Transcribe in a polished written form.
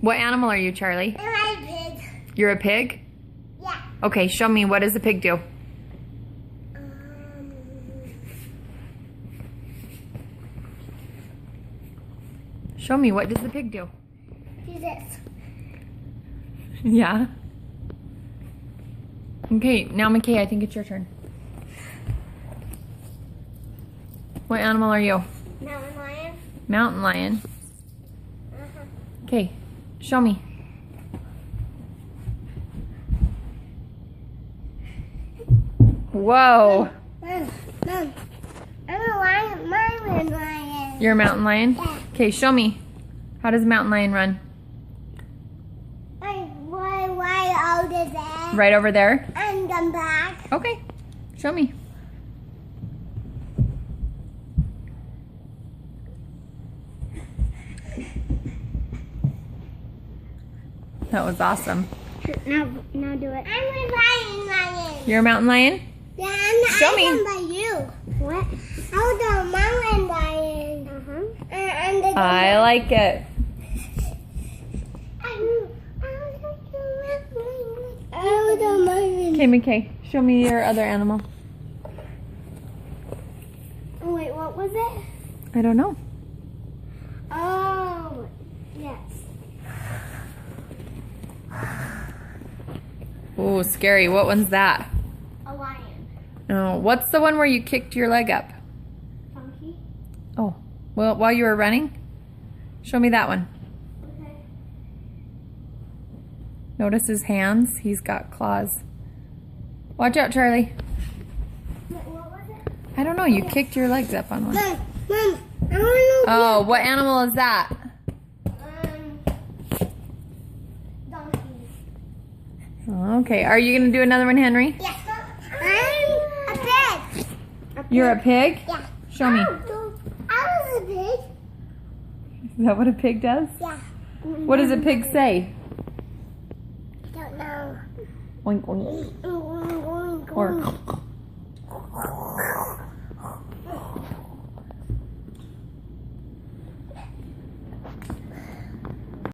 What animal are you, Charlie? I'm a pig. You're a pig? Yeah. Okay, show me. What does a pig do? Show me. What does the pig do? Do this. Yeah. Okay, now McKay, I think it's your turn. What animal are you? Mountain lion. Mountain lion. Uh-huh. Okay, show me. Whoa. Mom, I'm a lion. Mountain lion. You're a mountain lion? Yeah. Okay, show me. How does a mountain lion run? Why over there? Right over there? And come back. Okay, show me. That was awesome. Now do it. I'm a lion. You're a mountain lion? Yeah, and Show me. I'm by you. What? I'm the mountain lion. And the I like it. Okay, McKay, show me your other animal. Oh, wait, what was it? I don't know. Oh, yes. Ooh, scary. What one's that? A lion. Oh, what's the one where you kicked your leg up? Funky. Oh, well, while you were running? Show me that one. Okay. Notice his hands. He's got claws. Watch out, Charlie. What was it? I don't know. You kicked your legs up on one. Mom, I want to know. Oh, what animal is that? Donkey. Okay. Are you going to do another one, Henry? Yes. I'm a pig. You're a pig? Yeah. Show me. I was a pig. Is that what a pig does? Yeah. What does a pig say? Don't know. Oink, oink. Going. Or